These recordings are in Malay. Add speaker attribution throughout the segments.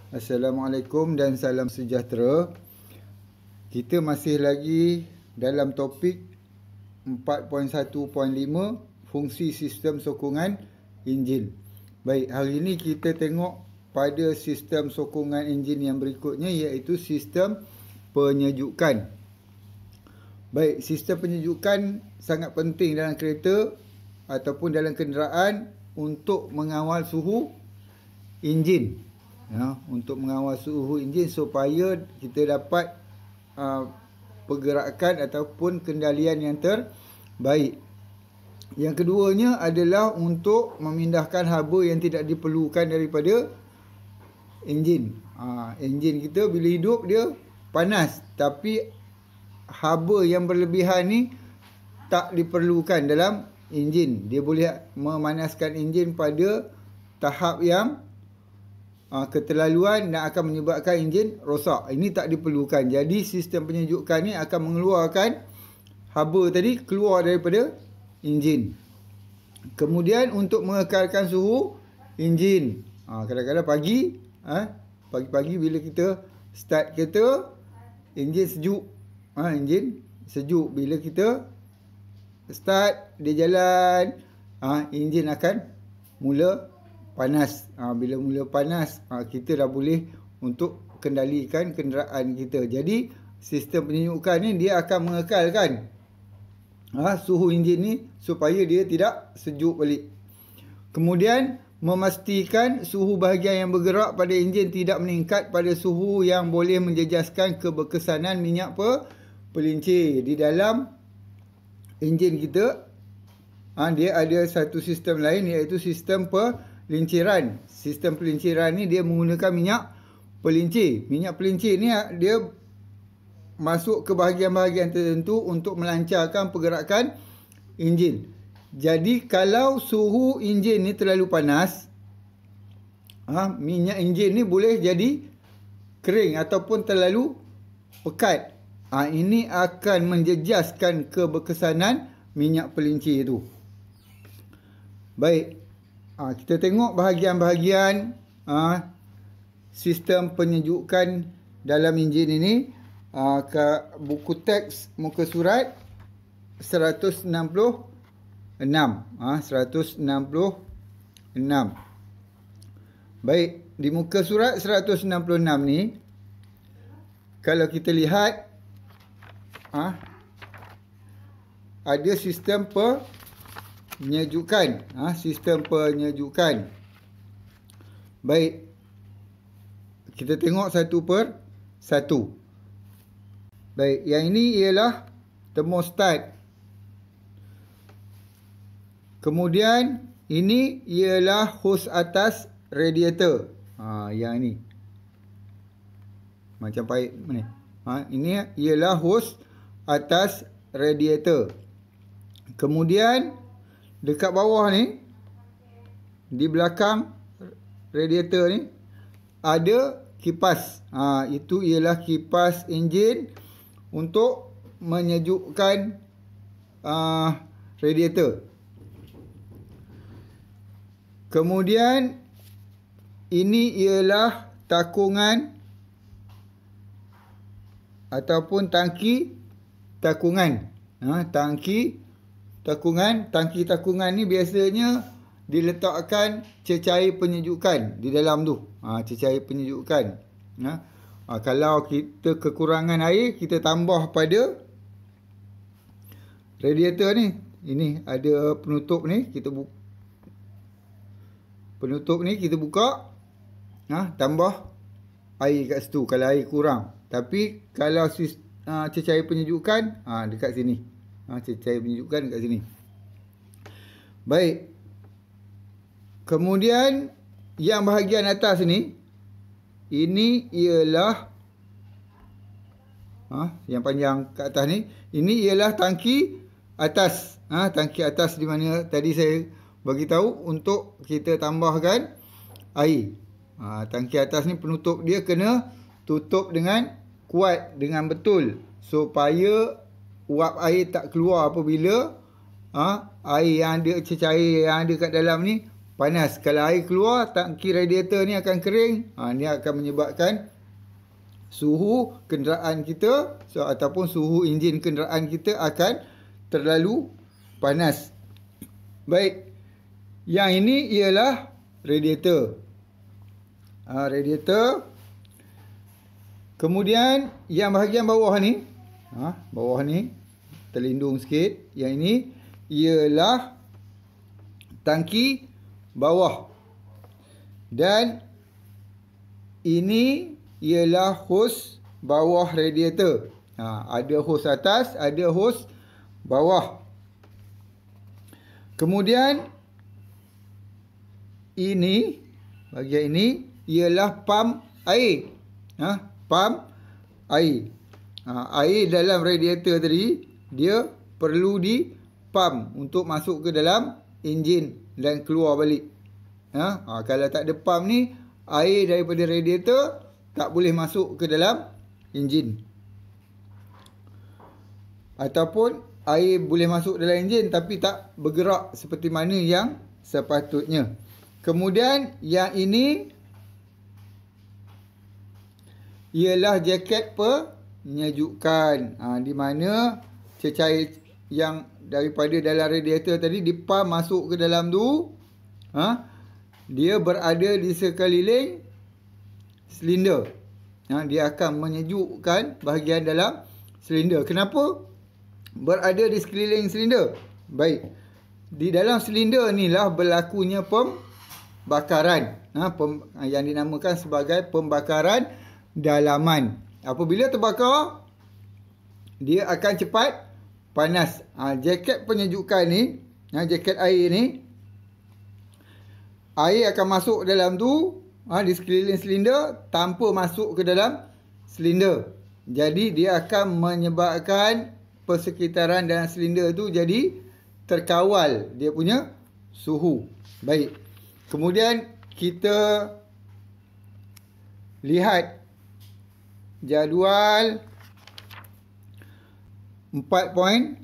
Speaker 1: Assalamualaikum dan salam sejahtera. Kita masih lagi dalam topik 4.1.5 fungsi sistem sokongan enjin. Baik, hari ini kita tengok pada sistem sokongan enjin yang berikutnya, iaitu sistem penyejukan. Baik, sistem penyejukan sangat penting dalam kereta ataupun dalam kenderaan untuk mengawal suhu enjin. Untuk mengawal suhu enjin supaya kita dapat pergerakan ataupun kendalian yang terbaik. Yang keduanya adalah untuk memindahkan haba yang tidak diperlukan daripada enjin. Enjin kita bila hidup dia panas, tapi haba yang berlebihan ni tak diperlukan dalam enjin. Dia boleh memanaskan enjin pada tahap yang keterlaluan dan akan menyebabkan enjin rosak. Ini tak diperlukan. Jadi sistem penyejukan ni akan mengeluarkan haba tadi keluar daripada enjin. Kemudian untuk mengekalkan suhu enjin. Kadang-kadang pagi-pagi bila kita start kereta, enjin sejuk. Enjin sejuk. Bila kita start dia jalan, enjin akan mula panas. Bila mula panas, kita dah boleh untuk kendalikan kenderaan kita. Jadi sistem penyejukan ni dia akan mengekalkan suhu enjin ni supaya dia tidak sejuk balik. Kemudian memastikan suhu bahagian yang bergerak pada enjin tidak meningkat pada suhu yang boleh menjejaskan keberkesanan minyak pelincir. Di dalam enjin kita dia ada satu sistem lain, iaitu sistem pelinciran. Sistem pelinciran ni dia menggunakan minyak pelincir. Minyak pelincir ni dia masuk ke bahagian-bahagian tertentu untuk melancarkan pergerakan enjin. Jadi kalau suhu enjin ni terlalu panas, minyak enjin ni boleh jadi kering ataupun terlalu pekat. Ini akan menjejaskan keberkesanan minyak pelincir tu. Baik, kita tengok bahagian-bahagian sistem penyejukan dalam enjin ini. Buku teks muka surat 166. 166. Baik, di muka surat 166 ni, kalau kita lihat ada sistem penyejukan. Sistem penyejukan. Baik, kita tengok satu per satu. Baik, yang ini ialah termostat. Kemudian ini ialah hos atas radiator. Yang ini macam paip ni. Ini ialah hos atas radiator. Kemudian dekat bawah ni, di belakang radiator ni ada kipas. Itu ialah kipas enjin untuk menyejukkan radiator. Kemudian ini ialah takungan ataupun tangki takungan. Tangki takungan ni biasanya diletakkan cecair penyejukan di dalam tu. Cecair penyejukan. Kalau kita kekurangan air, kita tambah pada radiator ni. Ini ada penutup ni, penutup ni kita buka, tambah air kat situ kalau air kurang. Tapi kalau cecair penyejukan dekat sini. Cecair penyejukan dekat sini. Baik. Kemudian yang bahagian atas ni, ini ialah yang panjang kat atas ni, ini ialah tangki atas. Tangki atas di mana tadi saya bagi tahu untuk kita tambahkan air. Tangki atas ni penutup dia kena tutup dengan kuat, dengan betul, supaya uap air tak keluar apabila air yang ada, cecair yang ada kat dalam ni panas. Kalau air keluar, tangki radiator ni akan kering. Ni akan menyebabkan suhu kenderaan kita ataupun suhu enjin kenderaan kita akan terlalu panas. Baik. Yang ini ialah radiator. Radiator. Kemudian yang bahagian bawah ni, bawah ni terlindung sikit. Yang ini ialah tangki bawah. Dan ini ialah hos bawah radiator. Ada hos atas, ada hos bawah. Kemudian ini, bahagian ini ialah pam air. Pam air. Air dalam radiator tadi, dia perlu dipam untuk masuk ke dalam enjin dan keluar balik. Kalau tak ada pam ni, air daripada radiator tak boleh masuk ke dalam enjin. Ataupun air boleh masuk dalam enjin tapi tak bergerak seperti mana yang sepatutnya. Kemudian yang ini ialah jaket penyejukkan. Di mana cecair yang daripada dalam radiator tadi dipam masuk ke dalam tu. Dia berada di sekeliling silinder. Dia akan menyejukkan bahagian dalam silinder. Kenapa berada di sekeliling silinder? Baik. Di dalam silinder ni lah berlakunya pembakaran. Yang dinamakan sebagai pembakaran dalaman. Apabila terbakar, dia akan cepat panas. Jaket penyejukan ni, jaket air ni, air akan masuk dalam tu, di sekeliling silinder tanpa masuk ke dalam silinder. Jadi dia akan menyebabkan persekitaran dalam silinder tu jadi terkawal dia punya suhu. Baik. Kemudian kita lihat jadual 4.5.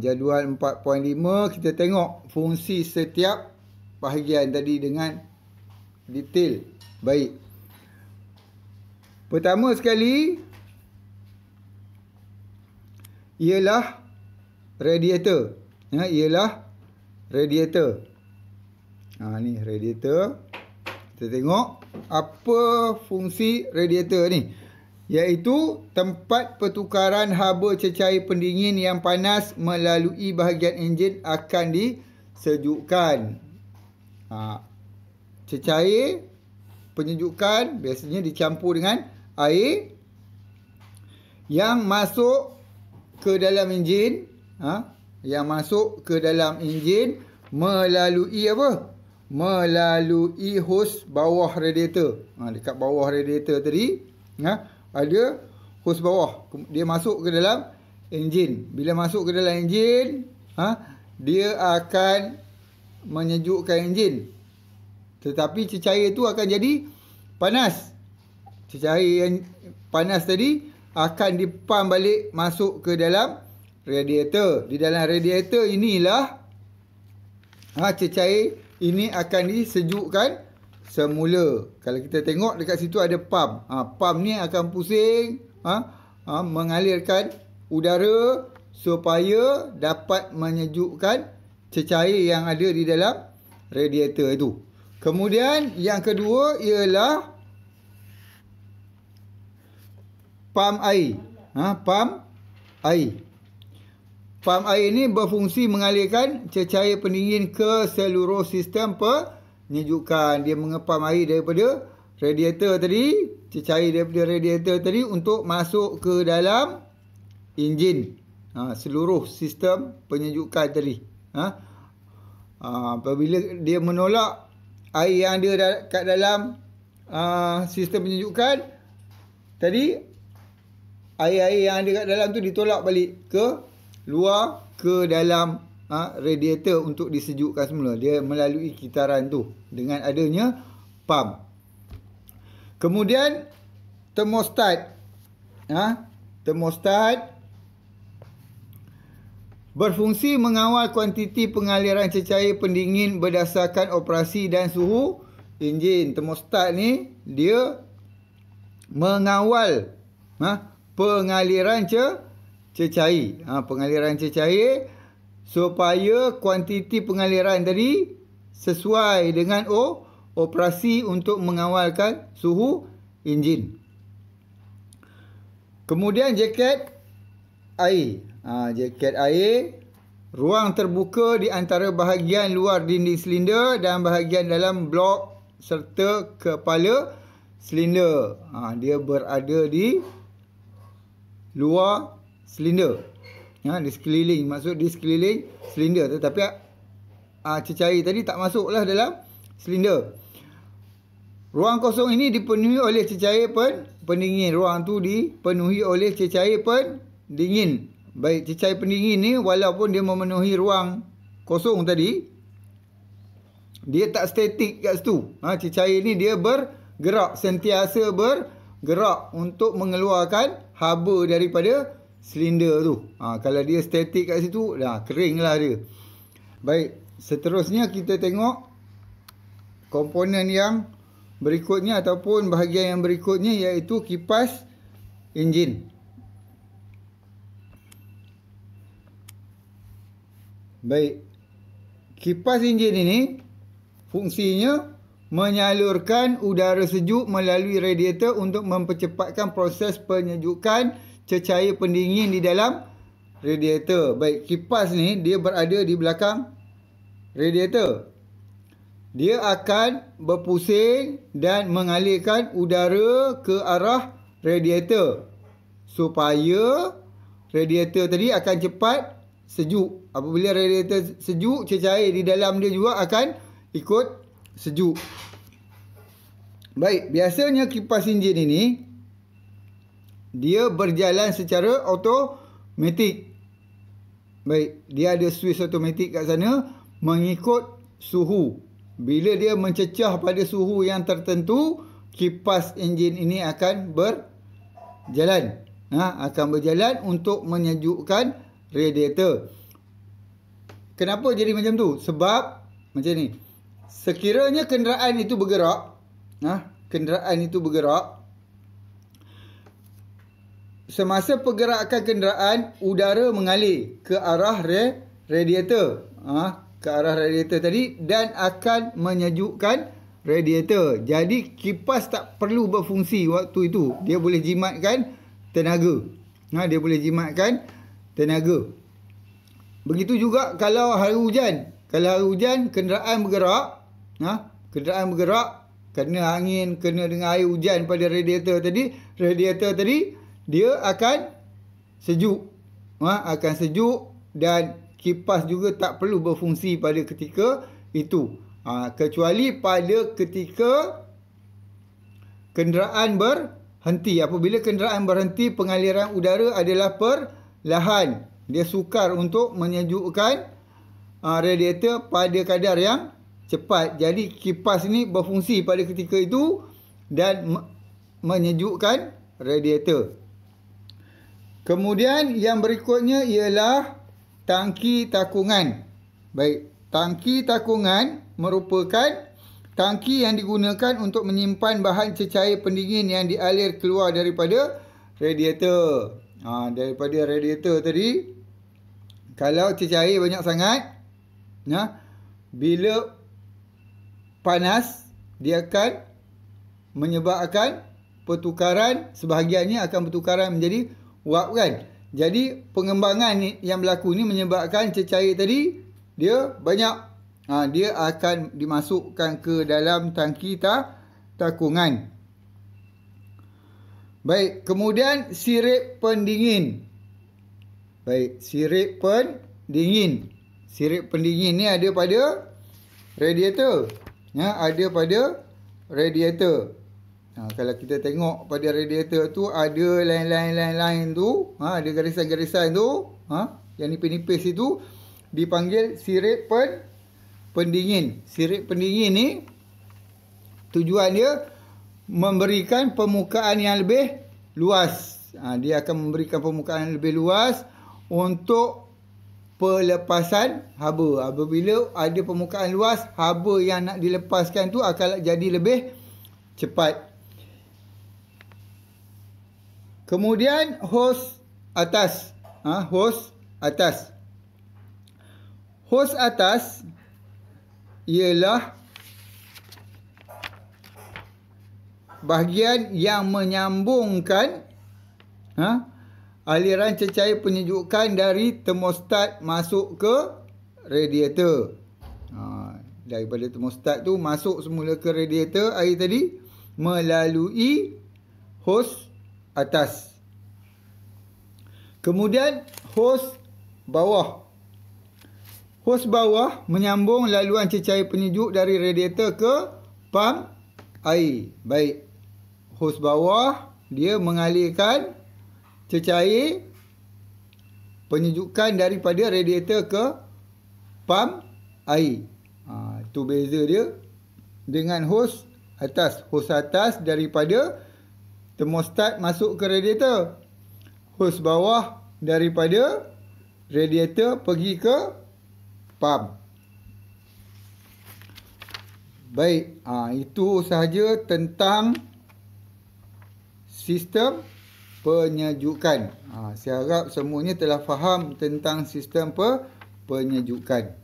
Speaker 1: Jadual 4.5 kita tengok fungsi setiap bahagian tadi dengan detail. Baik. Pertama sekali ialah radiator. Ialah radiator. Ni radiator. Kita tengok apa fungsi radiator ni. Iaitu tempat pertukaran haba cecair pendingin yang panas melalui bahagian enjin akan disejukkan. Cecair penyejukan biasanya dicampur dengan air yang masuk ke dalam enjin. Yang masuk ke dalam enjin melalui apa? Melalui hos bawah radiator. Dekat bawah radiator tadi ada hos bawah. Dia masuk ke dalam enjin. Bila masuk ke dalam enjin, dia akan menyejukkan enjin. Tetapi cecair itu akan jadi panas. Cecair yang panas tadi akan dipam balik masuk ke dalam radiator. Di dalam radiator inilah cecair ini akan disejukkan semula. Kalau kita tengok dekat situ ada pam. Pam ni akan pusing, mengalirkan udara supaya dapat menyejukkan cecair yang ada di dalam radiator itu. Kemudian yang kedua ialah pam air. Pam air. Pam air ini berfungsi mengalirkan cecair pendingin ke seluruh sistem penyejukan. Dia mengepam air daripada radiator tadi, cecair daripada radiator tadi untuk masuk ke dalam enjin. Seluruh sistem penyejukan tadi. Apabila dia menolak air yang ada kat dalam sistem penyejukan tadi, air-air yang ada kat dalam tu ditolak balik ke luar ke dalam radiator untuk disejukkan semula. Dia melalui kitaran tu dengan adanya pam. Kemudian termostat. Termostat Berfungsi mengawal kuantiti pengaliran cecair pendingin berdasarkan operasi dan suhu enjin. Termostat ni dia mengawal pengaliran cecair. Pengaliran cecair supaya kuantiti pengaliran tadi sesuai dengan operasi untuk mengawalkan suhu enjin. Kemudian jaket air. Jaket air, ruang terbuka di antara bahagian luar dinding silinder dan bahagian dalam blok serta kepala silinder. Dia berada di luar silinder. Di sekeliling, maksud di sekeliling silinder, tetapi cecair tadi tak masuklah dalam silinder. Ruang kosong ini dipenuhi oleh cecair pendingin. Ruang tu dipenuhi oleh cecair pendingin. Baik, cecair pendingin ni walaupun dia memenuhi ruang kosong tadi, dia tak statik kat situ. Cecair ni dia bergerak, sentiasa bergerak untuk mengeluarkan haba daripada silinder tu. Kalau dia statik kat situ, dah keringlah dia. Baik, seterusnya kita tengok komponen yang berikutnya ataupun bahagian yang berikutnya, iaitu kipas enjin. Baik, kipas enjin ini fungsinya menyalurkan udara sejuk melalui radiator untuk mempercepatkan proses penyejukan cecair pendingin di dalam radiator. Baik, kipas ni dia berada di belakang radiator. Dia akan berpusing dan mengalirkan udara ke arah radiator supaya radiator tadi akan cepat sejuk. Apabila radiator sejuk, cecair di dalam dia juga akan ikut sejuk. Baik, biasanya kipas enjin ini dia berjalan secara automatik. Baik, dia ada switch automatik kat sana mengikut suhu. Bila dia mencecah pada suhu yang tertentu, kipas enjin ini akan berjalan. Akan berjalan untuk menyejukkan radiator. Kenapa jadi macam tu? Sebab macam ni. Sekiranya kenderaan itu bergerak, semasa pergerakan kenderaan, udara mengalir ke arah radiator. Ke arah radiator tadi dan akan menyejukkan radiator. Jadi kipas tak perlu berfungsi waktu itu. Dia boleh jimatkan tenaga. Dia boleh jimatkan tenaga. Begitu juga kalau hari hujan. Kalau hari hujan, kenderaan bergerak. Kenderaan bergerak, kena angin, kena dengan air hujan pada radiator tadi. Radiator tadi, dia akan sejuk. Akan sejuk dan kipas juga tak perlu berfungsi pada ketika itu. Kecuali pada ketika kenderaan berhenti. Apabila kenderaan berhenti, pengaliran udara adalah perlahan. Dia sukar untuk menyejukkan radiator pada kadar yang cepat. Jadi kipas ini berfungsi pada ketika itu dan menyejukkan radiator. Kemudian yang berikutnya ialah tangki takungan. Baik, tangki takungan merupakan tangki yang digunakan untuk menyimpan bahan cecair pendingin yang dialir keluar daripada radiator. Daripada radiator tadi, kalau cecair banyak sangat, bila panas, dia akan menyebabkan pertukaran, sebahagiannya akan bertukaran menjadi uap kan. Jadi pengembangan yang berlaku ni menyebabkan cecair tadi dia banyak. Dia akan dimasukkan ke dalam tangki takungan. Baik, kemudian sirip pendingin. Baik, sirip pendingin. Sirip pendingin ni ada pada radiator. Ada pada radiator. Kalau kita tengok pada radiator tu ada line-line tu, ada garisan-garisan tu, yang nipis-nipis itu dipanggil sirip pendingin. Sirip pendingin ni tujuan dia memberikan permukaan yang lebih luas. Dia akan memberikan permukaan yang lebih luas untuk pelepasan haba. Apabila ada permukaan luas, haba yang nak dilepaskan tu akan jadi lebih cepat. Kemudian hos atas. Hos atas. Hos atas ialah bahagian yang menyambungkan aliran cecair penyejukan dari termostat masuk ke radiator. Daripada termostat tu masuk semula ke radiator air tadi melalui hos atas. Kemudian hos bawah. Hos bawah menyambung laluan cecair penyejuk dari radiator ke pam air. Baik. Hos bawah dia mengalirkan cecair penyejukan daripada radiator ke pam air. Itu beza dia dengan hos atas. Hos atas daripada termostat masuk ke radiator. Hos bawah daripada radiator pergi ke pam. Baik, itu sahaja tentang sistem penyejukan. Saya harap semuanya telah faham tentang sistem penyejukan.